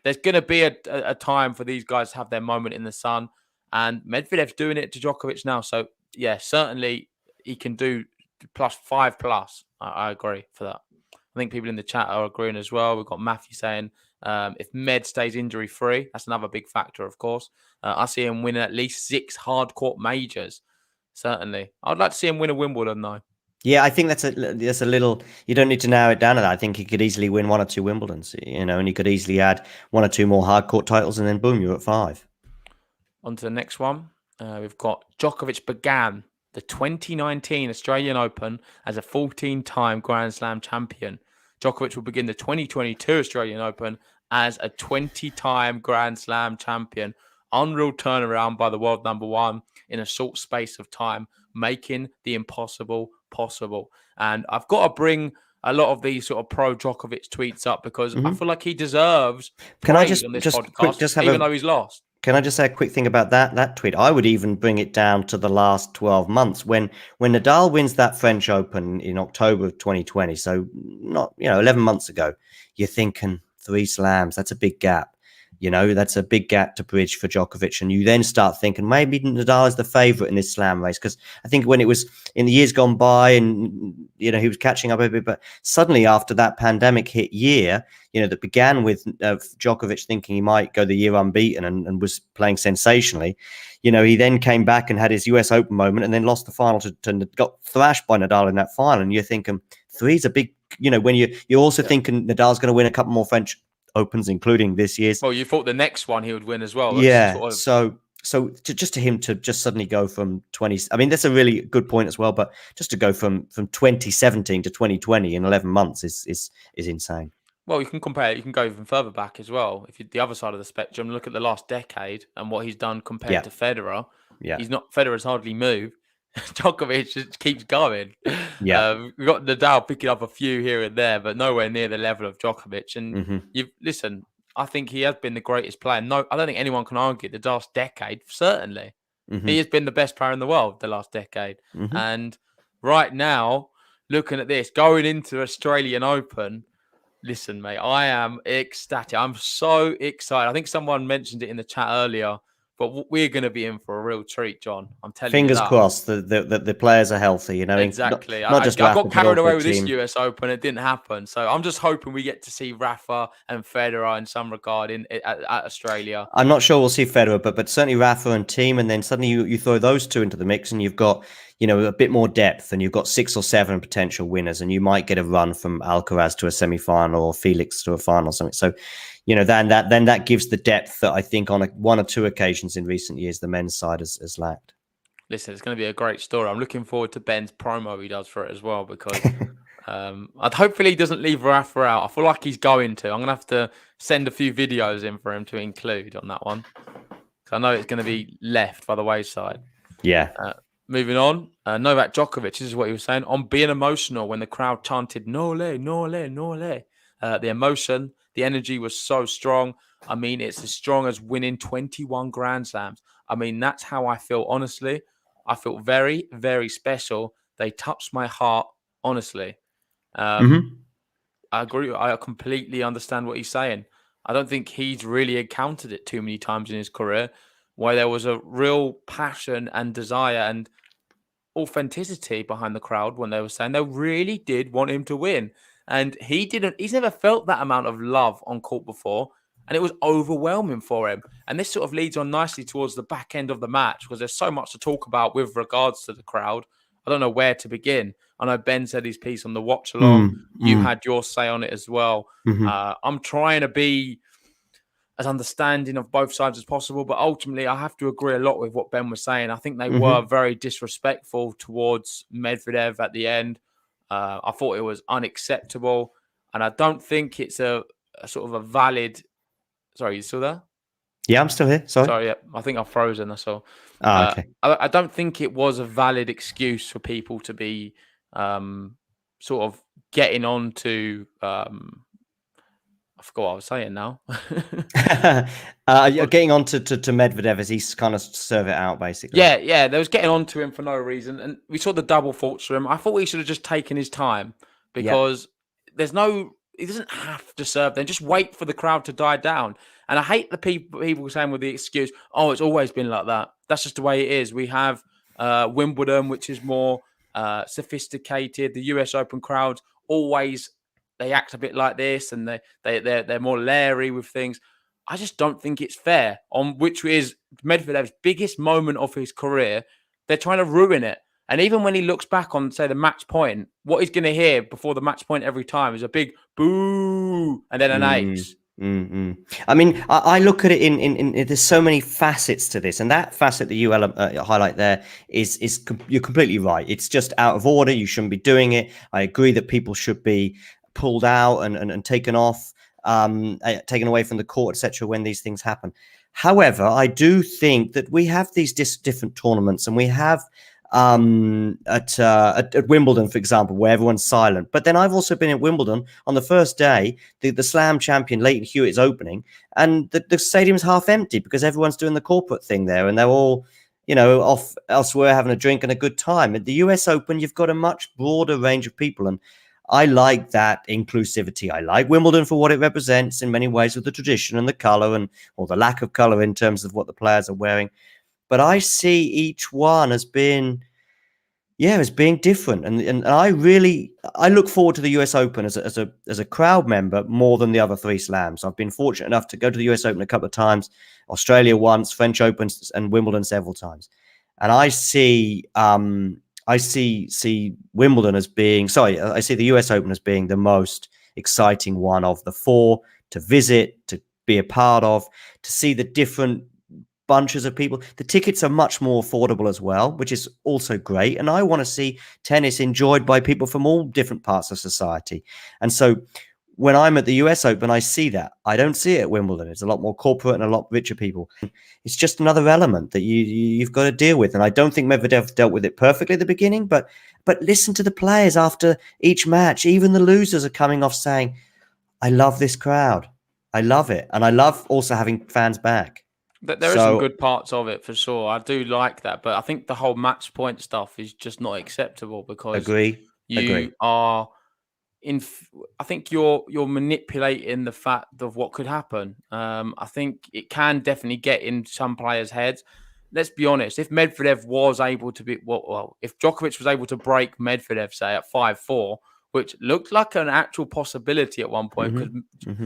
There's going to be a time for these guys to have their moment in the sun. And Medvedev's doing it to Djokovic now. So, yeah, certainly he can do 5+. I agree for that. I think people in the chat are agreeing as well. We've got Matthew saying, if Med stays injury-free, that's another big factor, of course. I see him win at least 6 hard court majors. Certainly. I'd like to see him win a Wimbledon, though. Yeah, I think that's a little. You don't need to narrow it down to that. I think he could easily win 1 or 2 Wimbledons, and he could easily add 1 or 2 more hard court titles, and then boom, you're at 5. On to the next one. We've got Djokovic began the 2019 Australian Open as a 14-time Grand Slam champion. Djokovic will begin the 2022 Australian Open as a 20-time Grand Slam champion. Unreal turnaround by the world number 1 in a short space of time, making the impossible possible. And I've got to bring a lot of these sort of pro Djokovic tweets up, because I feel like he deserves praise on this podcast, even though he's lost. Can I just say a quick thing about that tweet? I would even bring it down to the last 12 months when Nadal wins that French Open in October of 2020. So not 11 months ago. You're thinking 3 slams. That's a big gap. You know, that's a big gap to bridge for Djokovic. And you then start thinking maybe Nadal is the favourite in this slam race. Because I think when it was in the years gone by and, you know, he was catching up a bit, but suddenly after that pandemic hit year, you know, that began with Djokovic thinking he might go the year unbeaten and was playing sensationally. You know, he then came back and had his US Open moment and then lost the final got thrashed by Nadal in that final. And you're thinking three's a big, you know, when you're also thinking Nadal's going to win a couple more French Opens, including this year's. Well, you thought the next one he would win as well. That's Yeah. sort of... So to him to just suddenly go from 20, I mean, that's a really good point as well. But just to go from 2017 to 2020 in 11 months is insane. Well, you can compare it. You can go even further back as well. If you're the other side of the spectrum, look at the last decade and what he's done compared to Federer. Yeah. Federer's hardly moved. Djokovic just keeps going. Yeah. We've got Nadal picking up a few here and there, but nowhere near the level of Djokovic. And listen, I think he has been the greatest player. No, I don't think anyone can argue the last decade. Certainly, he has been the best player in the world the last decade. And right now, looking at this, going into Australian Open, listen, mate, I am ecstatic. I'm so excited. I think someone mentioned it in the chat earlier. But we're going to be in for a real treat, John. I'm telling you. Fingers crossed that the players are healthy, you know. Exactly. Not just I Rafa, got carried away with team. this US Open. It didn't happen. So I'm just hoping we get to see Rafa and Federer in some regard at Australia. I'm not sure we'll see Federer, but certainly Rafa and team. And then suddenly you throw those two into the mix and you've got, you know, a bit more depth and you've got 6 or 7 potential winners and you might get a run from Alcaraz to a semi-final or Felix to a final or something. So, you know, then that gives the depth that I think on one or two occasions in recent years the men's side has lacked. Listen, it's going to be a great story. I'm looking forward to Ben's promo he does for it as well because hopefully he doesn't leave Rafa out. I feel like he's going to. I'm going to have to send a few videos in for him to include on that one. I know it's going to be left by the wayside. Yeah. Moving on, Novak Djokovic, this is what he was saying, on being emotional when the crowd chanted, "Nole, nole, nole." The emotion, the energy was so strong. I mean, it's as strong as winning 21 Grand Slams. I mean, that's how I feel, honestly. I feel very, very special. They touched my heart, honestly. I agree. I completely understand what he's saying. I don't think he's really encountered it too many times in his career where there was a real passion and desire and authenticity behind the crowd when they were saying they really did want him to win. And he's never felt that amount of love on court before. And it was overwhelming for him. And this sort of leads on nicely towards the back end of the match because there's so much to talk about with regards to the crowd. I don't know where to begin. I know Ben said his piece on the watch along. You had your say on it as well. I'm trying to be as understanding of both sides as possible, but ultimately I have to agree a lot with what Ben was saying. I think they were very disrespectful towards Medvedev at the end. I thought it was unacceptable, and I don't think it's a sort of a valid. Sorry, you still there? Yeah, I'm still here. Sorry, yeah, I think I've frozen. That's all. Okay. I don't think it was a valid excuse for people to be sort of getting on to. I forgot what I was saying now. Getting on to Medvedev as he's kind of serve it out, basically. Yeah. They was getting on to him for no reason. And we saw the double faults for him. I thought he should have just taken his time because he doesn't have to serve then. Just wait for the crowd to die down. And I hate the people saying with the excuse, oh, it's always been like that. That's just the way it is. We have Wimbledon, which is more sophisticated. The US Open crowds always... They act a bit like this, and they're more leery with things. I just don't think it's fair. On which is Medvedev's biggest moment of his career, they're trying to ruin it. And even when he looks back on, say, the match point, what he's going to hear before the match point every time is a big boo and then an ace. I mean, I look at it in there's so many facets to this, and that facet that you highlight there is you're completely right. It's just out of order. You shouldn't be doing it. I agree that people should be pulled out and taken off, taken away from the court, etc. when these things happen. However, I do think that we have these different tournaments, and we have at Wimbledon, for example, where everyone's silent. But then I've also been at Wimbledon on the first day, the Slam champion Leighton Hewitt is opening, and the stadium's half empty because everyone's doing the corporate thing there, and they're all, you know, off elsewhere having a drink and a good time. At the US Open, you've got a much broader range of people, and I like that inclusivity. I like Wimbledon for what it represents in many ways, with the tradition and the color, and or the lack of color in terms of what the players are wearing. But I see each one as being different, and I look forward to the US Open as a crowd member more than the other 3 slams. I've been fortunate enough to go to the US Open a couple of times, Australia once, French Open, and Wimbledon several times, and I see Wimbledon as being I see the US Open as being the most exciting one of the 4 to visit, to be a part of, to see the different bunches of people. The tickets are much more affordable as well, which is also great. And I want to see tennis enjoyed by people from all different parts of society. And so when I'm at the US Open, I see that. I don't see it at Wimbledon. It's a lot more corporate and a lot richer people. It's just another element that you've got to deal with. And I don't think Medvedev dealt with it perfectly at the beginning, but listen to the players after each match. Even the losers are coming off saying, I love this crowd. I love it. And I love also having fans back. There are some good parts of it for sure. I do like that, but I think the whole match point stuff is just not acceptable because Agree. are I think you're manipulating the fact of what could happen. I think it can definitely get in some players' heads. Let's be honest. If Medvedev was able to be if Djokovic was able to break Medvedev, say at 5-4. Which looked like an actual possibility at one point because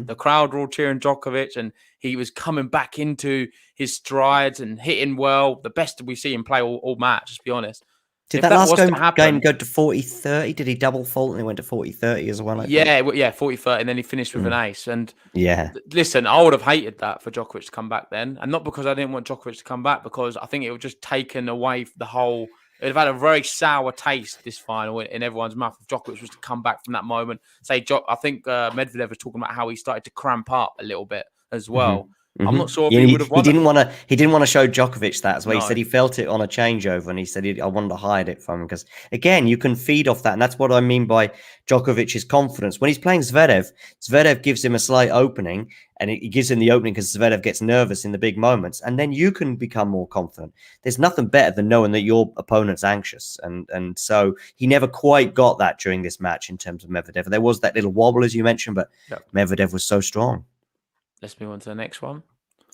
the crowd were all cheering Djokovic and he was coming back into his strides and hitting well. The best we see him play all match, let's be honest. Did that last game go to 40-30? Did he double fault and he went to 40-30 as well? 40-30, and then he finished with an ace. And listen, I would have hated that for Djokovic to come back then. And not because I didn't want Djokovic to come back, because I think it would just taken away the whole... It would have had a very sour taste, this final, in everyone's mouth if Djokovic was to come back from that moment. I think Medvedev was talking about how he started to cramp up a little bit as well. I'm not sure if he would have won. He didn't want to show Djokovic that as well. No. He said he felt it on a changeover, and he said I wanted to hide it from him because, again, you can feed off that, and that's what I mean by Djokovic's confidence. When he's playing Zverev gives him a slight opening, and he gives him the opening because Zverev gets nervous in the big moments, and then you can become more confident. There's nothing better than knowing that your opponent's anxious, and so he never quite got that during this match in terms of Medvedev. There was that little wobble, as you mentioned, but Medvedev was so strong. Let's move on to the next one.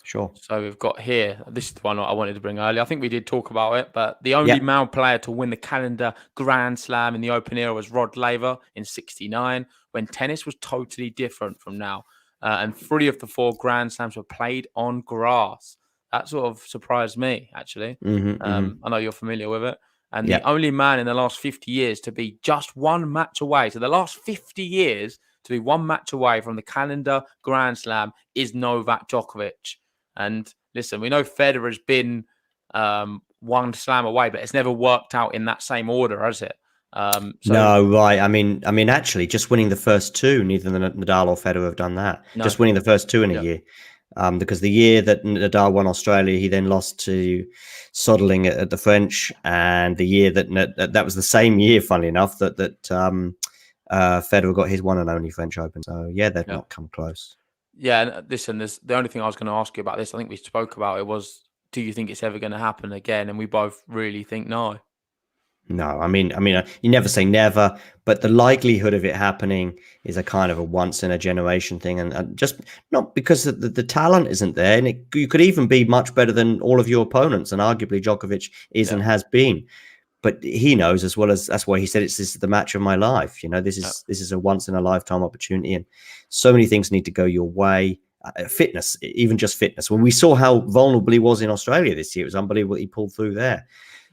Sure. So we've got here, this is the one I wanted to bring earlier. I think we did talk about it, but the only male player to win the calendar Grand Slam in the Open era was Rod Laver in 1969, when tennis was totally different from now. And 3 of the 4 Grand Slams were played on grass. That sort of surprised me, actually. I know you're familiar with it. And the only man in the last 50 years to be just 1 match away. So the last 50 years to be 1 match away from the calendar Grand Slam is Novak Djokovic. And listen, we know Federer's been 1 slam away, but it's never worked out in that same order, has it? No, right. I mean, actually, just winning the first 2, neither Nadal or Federer have done that. No. Just winning the first 2 in a year. Because the year that Nadal won Australia, he then lost to Soderling at the French, and the year that was the same year, funnily enough, that Federer got his one and only French Open. So they've not come close. Yeah, and listen, the only thing I was going to ask you about this, I think we spoke about it, was, do you think it's ever going to happen again? And we both really think no. No, I mean, you never say never, but the likelihood of it happening is a kind of a once in a generation thing, and just not because the talent isn't there, and you could even be much better than all of your opponents, and arguably Djokovic is and has been. But he knows as well, as that's why he said this is the match of my life. This is a once in a lifetime opportunity, and so many things need to go your way. Fitness, even just fitness. When we saw how vulnerable he was in Australia this year, it was unbelievable he pulled through there.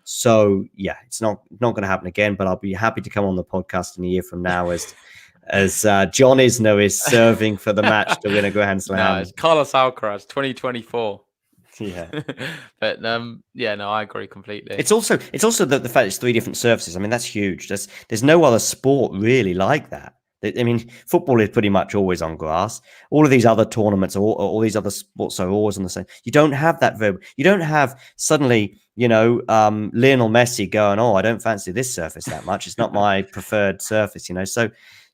So it's not going to happen again. But I'll be happy to come on the podcast in a year from now as John Isner is serving for the match to win a Grand Slam. No, it's Carlos Alcaraz, 2024. Yeah, but I agree completely. It's also the fact it's 3 different surfaces. I mean, that's huge. There's no other sport really like that. I mean, football is pretty much always on grass. All of these other tournaments, all these other sports are always on the same. You don't have that verb. You don't have suddenly, Lionel Messi going, "Oh, I don't fancy this surface that much. It's not my preferred surface."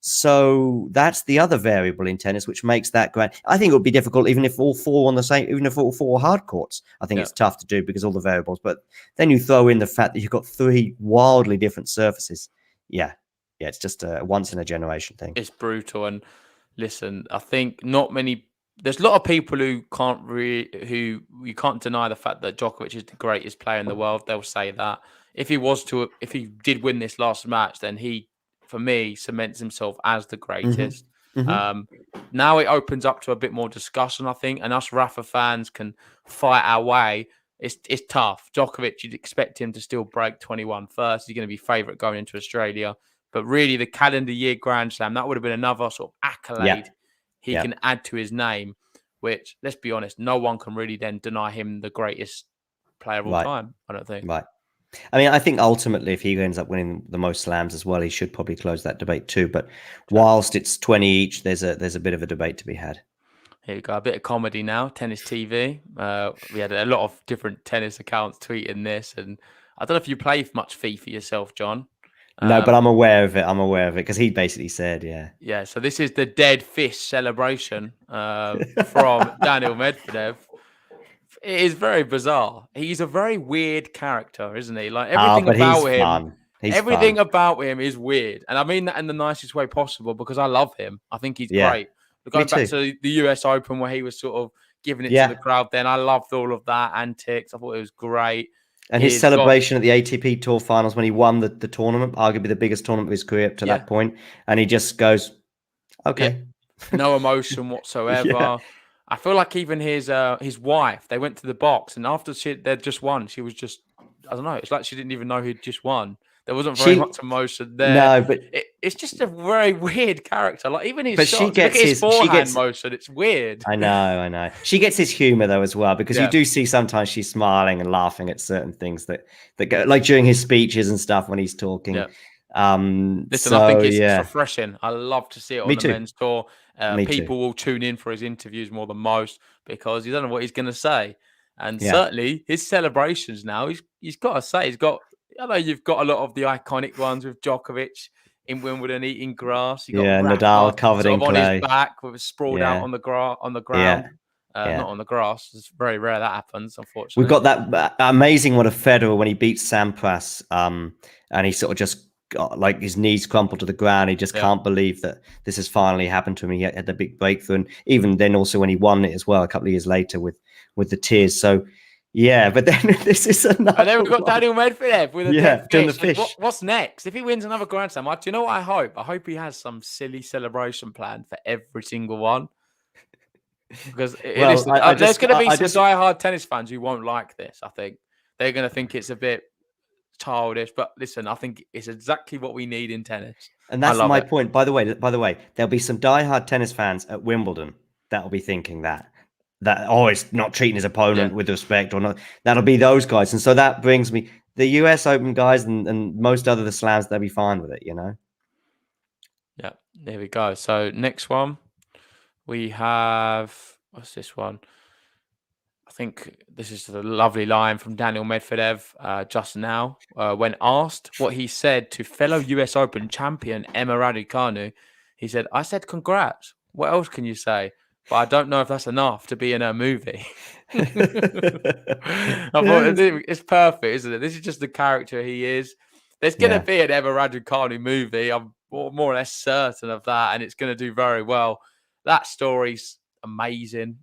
So that's the other variable in tennis, which makes that great. I think it would be difficult even if all 4 on the same, even if all 4 hard courts. I think it's tough to do because all the variables. But then you throw in the fact that you've got 3 wildly different surfaces. Yeah, Yeah, it's just a once in a generation thing. It's brutal. And listen, I think not many. There's a lot of people who who you can't deny the fact that Djokovic is the greatest player in the world. They'll say that if he did win this last match, then he, for me, cements himself as the greatest. Now it opens up to a bit more discussion, I think, and us Rafa fans can fight our way. It's tough. Djokovic, you'd expect him to still break 21 first. He's going to be favourite going into Australia. But really, the calendar year Grand Slam, that would have been another sort of accolade he can add to his name, which, let's be honest, no one can really then deny him the greatest player of all time, I don't think. Right. I mean, I think ultimately, if he ends up winning the most slams as well, he should probably close that debate too. But whilst it's 20 each, there's a bit of a debate to be had. Here we go, a bit of comedy now, Tennis TV. We had a lot of different tennis accounts tweeting this, and I don't know if you play much FIFA yourself, John. No, but I'm aware of it because he basically said, Yeah, so this is the dead fish celebration from Daniil Medvedev. It is very bizarre. He's a very weird character, isn't he? Like everything about him is weird. And I mean that in the nicest way possible because I love him. I think he's great. But going back to the US Open where he was sort of giving it to the crowd then, I loved all of that antics. I thought it was great. And his celebration at the ATP Tour Finals when he won the tournament, arguably the biggest tournament of his career up to that point, and he just goes, okay. No emotion whatsoever. I feel like even his wife, they went to the box, and after they'd just won, she was just, I don't know, it's like she didn't even know who'd just won. There wasn't very much emotion there. No, but it's just a very weird character. Like even his shots, she gets look at his forehand motion. It's weird. I know. She gets his humor though as well because you do see sometimes she's smiling and laughing at certain things that go like during his speeches and stuff when he's talking. Yeah. Listen, I think it's refreshing. I love to see it on the men's tour. People will tune in for his interviews more than most because you don't know what he's going to say. And certainly his celebrations now, he's got to say, I know you've got a lot of the iconic ones with Djokovic in Wimbledon eating grass. You got Nadal covered in clay on his back with sprawled out on the ground. Not on the grass. It's very rare that happens, unfortunately. We've got that amazing one of Federer when he beats Sampras, and he sort of just got like his knees crumpled to the ground. He just can't believe that this has finally happened to him. He had the big breakthrough, and even then, also when he won it as well a couple of years later with the tears. So. Yeah, but then this is another. And then we've got Daniil Medvedev with the fish. What's next? If he wins another Grand Slam, do you know what I hope? I hope he has some silly celebration plan for every single one. Because there's going to be some diehard tennis fans who won't like this. I think they're going to think it's a bit childish. But listen, I think it's exactly what we need in tennis. And that's my point. By the way, there'll be some diehard tennis fans at Wimbledon that will be thinking that it's not treating his opponent with respect or not. That'll be those guys. And so that brings me the US Open guys and most other the slams, they'll be fine with it, you know? Yeah, there we go. So next one, we have, what's this one? I think this is a lovely line from Daniil Medvedev just now. When asked what he said to fellow US Open champion Emma Raducanu, he said, I said, congrats. What else can you say? But I don't know if that's enough to be in a movie. I thought it's perfect, isn't it? This is just the character he is. There's going to be an Emma Raducanu movie. I'm more or less certain of that, and it's going to do very well. That story's amazing.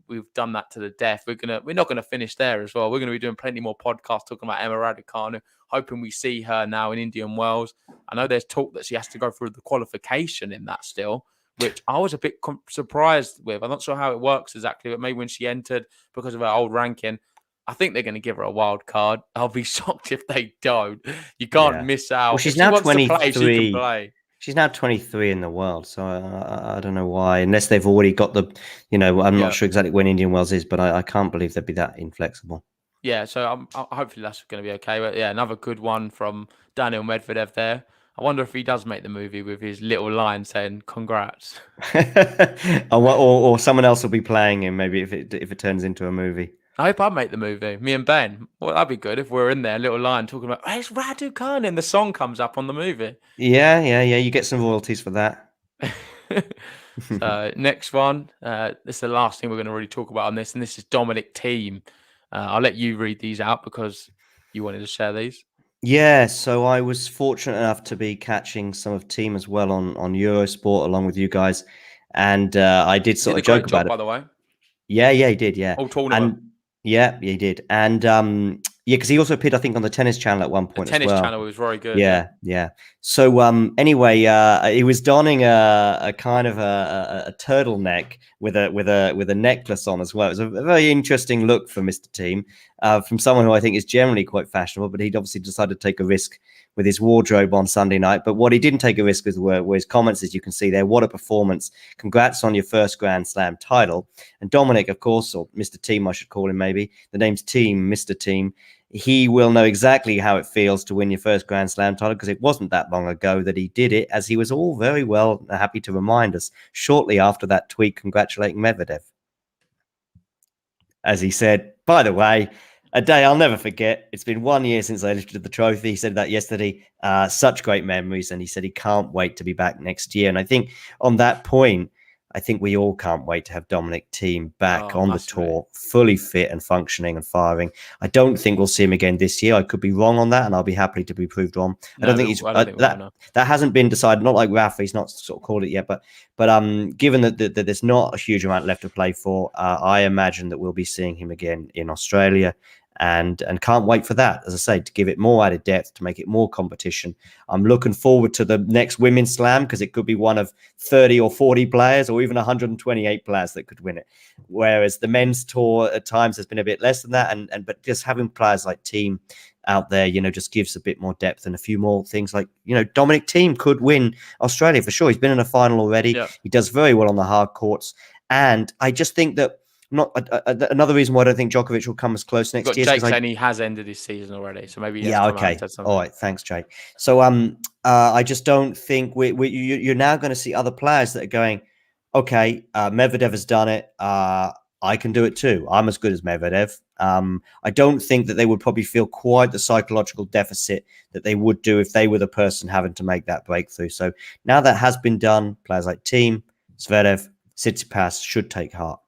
We've done that to the death. We're not going to finish there as well. We're going to be doing plenty more podcasts talking about Emma Raducanu, hoping we see her now in Indian Wells. I know there's talk that she has to go through the qualification in that still, which I was a bit surprised with. I'm not sure how it works exactly, but maybe when she entered because of her old ranking, I think they're going to give her a wild card. I'll be shocked if they don't. You can't miss out. Well, she's now 23. She's now 23 in the world, so I don't know why. Unless they've already got the, I'm not sure exactly when Indian Wells is, but I can't believe they'd be that inflexible. Yeah, so hopefully that's going to be okay. But yeah, another good one from Daniil Medvedev there. I wonder if he does make the movie with his little line saying "congrats," or someone else will be playing him. Maybe if it turns into a movie. I hope I make the movie. Me and Ben. Well, that'd be good if we're in there, a little line talking about it's Raducanu, and the song comes up on the movie. Yeah. You get some royalties for that. So next one. This is the last thing we're going to really talk about on this, and this is Dominic Thiem. I'll let you read these out because you wanted to share these. Yeah, so I was fortunate enough to be catching some of team as well on Eurosport along with you guys, and I did He sort did a of joke great job, about it. by the way. Yeah, he did, yeah, All tournament. and yeah, he did, and yeah, because he also appeared, I think, on the Tennis Channel at one The point as tennis well. channel was very good. Yeah. Yeah. So anyway, he was donning a kind of a turtleneck with a necklace on as well. It was a very interesting look for Mr. Team, from someone who I think is generally quite fashionable, but he'd obviously decided to take a risk with his wardrobe on Sunday night. But what he didn't take a risk with were his comments, as you can see there. What a performance. Congrats on your first Grand Slam title. And Dominic, of course, or Mr. Team, I should call him maybe. The name's Team, Mr. Team. He will know exactly how it feels to win your first Grand Slam title, because it wasn't that long ago that he did it, as he was all very well happy to remind us shortly after that tweet congratulating Medvedev. As he said, by the way, a day I'll never forget. It's been 1 year since I lifted the trophy. He said that yesterday. Such great memories. And he said he can't wait to be back next year. And I think on that point, I think we all can't wait to have Dominic Thiem back on the tour, fully fit and functioning and firing. I don't think we'll see him again this year. I could be wrong on that, and I'll be happy to be proved wrong. I don't think he's that hasn't been decided. Not like Rafa, he's not sort of called it yet. But given that there's not a huge amount left to play for, I imagine that we'll be seeing him again in Australia. And can't wait for that, as I say, to give it more added depth, to make it more competition. I'm looking forward to the next Women's Slam, because it could be one of 30 or 40 players or even 128 players that could win it. Whereas the men's tour at times has been a bit less than that. But just having players like Thiem out there, just gives a bit more depth and a few more things like, Dominic Thiem could win Australia for sure. He's been in a final already. Yeah. He does very well on the hard courts. And I just think that another reason why I don't think Djokovic will come as close next year. Jake saying he has ended his season already, so maybe okay. All right, thanks, Jake. So I just don't think you're now going to see other players that are going, okay, Medvedev has done it. I can do it too. I'm as good as Medvedev. I don't think that they would probably feel quite the psychological deficit that they would do if they were the person having to make that breakthrough. So now that has been done, players like Thiem, Zverev, Tsitsipas should take heart.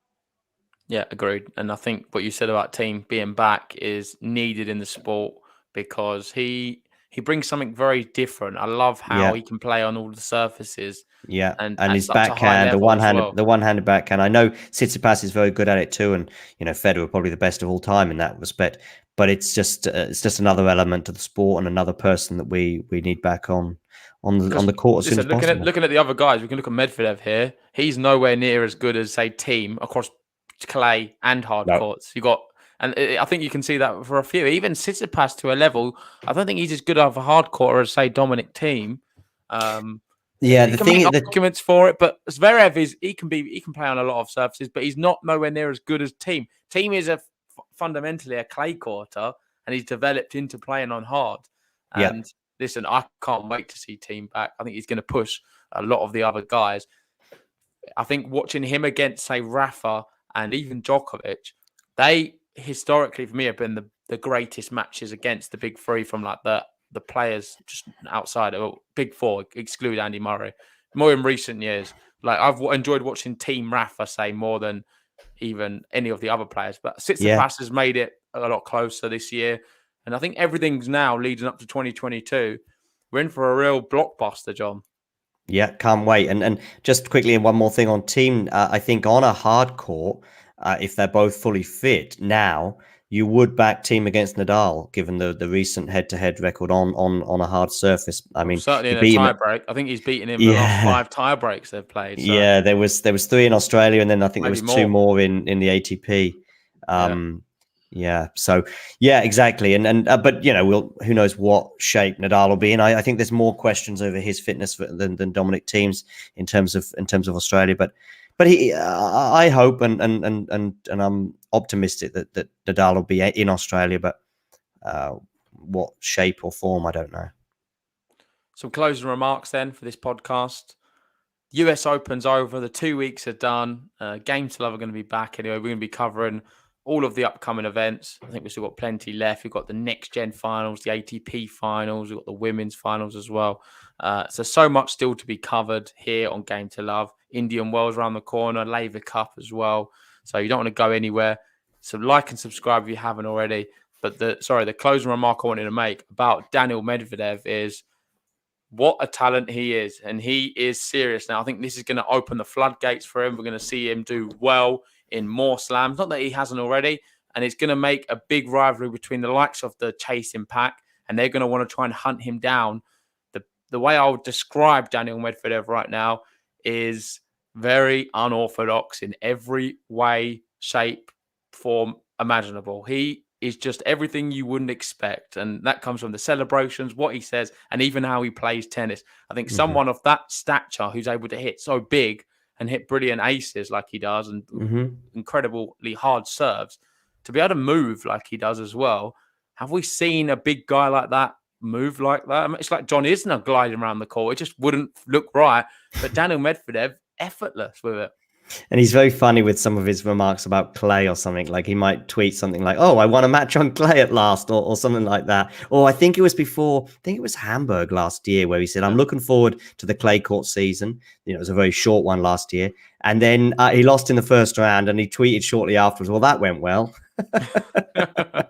Yeah, agreed. And I think what you said about Thiem being back is needed in the sport, because he brings something very different. I love how he can play on all the surfaces. Yeah, and his backhand, the one-handed backhand. I know Tsitsipas is very good at it too, and Federer probably the best of all time in that respect. But it's just another element to the sport and another person that we need back on the court as soon as possible. Looking at the other guys, we can look at Medvedev here. He's nowhere near as good as, say, Thiem across clay and hard courts. And I think you can see that for a few. Even Tsitsipas to a level, I don't think he's as good of a hard court as, say, Dominic Thiem. Yeah, the thing is, arguments for it, but Zverev he can play on a lot of surfaces, but he's not nowhere near as good as Thiem. Thiem is fundamentally a clay courter, and he's developed into playing on hard. And listen, I can't wait to see Thiem back. I think he's going to push a lot of the other guys. I think watching him against, say, Rafa and even Djokovic, they historically for me have been the greatest matches against the big three from like the players just outside of big four, exclude Andy Murray. More in recent years, like I've enjoyed watching Team Rafa say more than even any of the other players. But Tsitsipas has made it a lot closer this year, and I think everything's now leading up to 2022. We're in for a real blockbuster, John. Yeah, can't wait. And just quickly, and one more thing on Thiem. I think on a hard court, if they're both fully fit now, you would back Thiem against Nadal, given the recent head-to-head record on a hard surface. I mean, certainly in a tie-break. I think he's beaten him in the last 5 tie-breaks they've played. So. Yeah, there was 3 in Australia, and then I think there was 2 more in the ATP. Yeah. So yeah, exactly. And but who knows what shape Nadal will be in. I think there's more questions over his fitness than Dominic Thiem's in terms of Australia. But he, I hope and I'm optimistic that Nadal will be in Australia. But what shape or form, I don't know. Some closing remarks then for this podcast. US Open's over. The 2 weeks are done. Game to Love are going to be back anyway. We're going to be covering all of the upcoming events. I think we've still got plenty left. We've got the next gen finals, the ATP finals, we've got the women's finals as well. So much still to be covered here on Game to Love. Indian Wells around the corner, Laver Cup as well. So you don't want to go anywhere. So like and subscribe if you haven't already. But the closing remark I wanted to make about Daniil Medvedev is what a talent he is. And he is serious now. I think this is going to open the floodgates for him. We're going to see him do well in more slams. Not that he hasn't already. And it's going to make a big rivalry between the likes of the chasing pack. And they're going to want to try and hunt him down. The way I would describe Daniil Medvedev right now is very unorthodox in every way, shape, form imaginable. He is just everything you wouldn't expect. And that comes from the celebrations, what he says, and even how he plays tennis. I think someone of that stature who's able to hit so big and hit brilliant aces like he does and incredibly hard serves, to be able to move like he does as well. Have we seen a big guy like that move like that? I mean, it's like John Isner gliding around the court. It just wouldn't look right. But Daniil Medvedev, effortless with it. And he's very funny with some of his remarks about clay or something. Like he might tweet something like, "Oh, I won a match on clay at last," or something like that. Or I think it was Hamburg last year where he said, "I'm looking forward to the clay court season." You know, it was a very short one last year. And then he lost in the first round and he tweeted shortly afterwards, "Well, that went well." I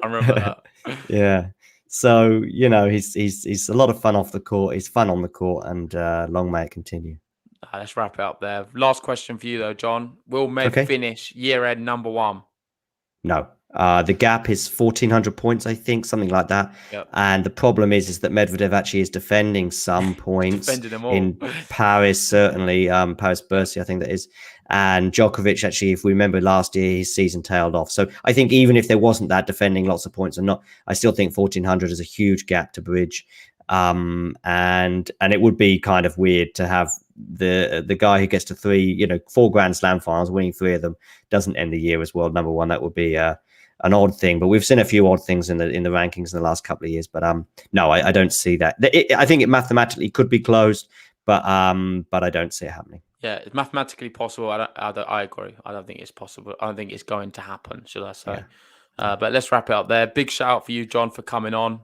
remember that. Yeah. So, you know, he's a lot of fun off the court. He's fun on the court, and long may it continue. Let's wrap it up there. Last question for you, though, John. Will Med finish year-end number one? No. The gap is 1,400 points, I think, something like that. Yep. And the problem is that Medvedev actually is defending some points them all. in Paris, certainly. Paris-Bercy, I think that is. And Djokovic, actually, if we remember last year, his season tailed off. So I think even if there wasn't that defending lots of points or not, I still think 1,400 is a huge gap to bridge. And it would be kind of weird to have the guy who gets to 4 Grand Slam finals, winning 3 of them, doesn't end the year as world number one. That would be an odd thing. But we've seen a few odd things in the rankings in the last couple of years. But no, I don't see that. I think it mathematically could be closed, but I don't see it happening. Yeah, it's mathematically possible. I agree. I don't think it's possible. I don't think it's going to happen, should I say. Yeah. But let's wrap it up there. Big shout out for you, John, for coming on.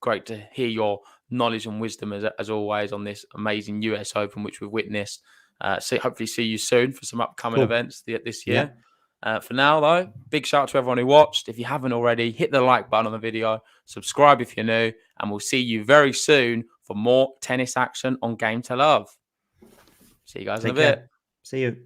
Great to hear your knowledge and wisdom as always on this amazing US Open, which we've witnessed. Hopefully see you soon for some upcoming events this year. Yeah. For now, though, big shout out to everyone who watched. If you haven't already, hit the like button on the video, subscribe if you're new, and we'll see you very soon for more tennis action on Game to Love. See you guys in a bit. See you.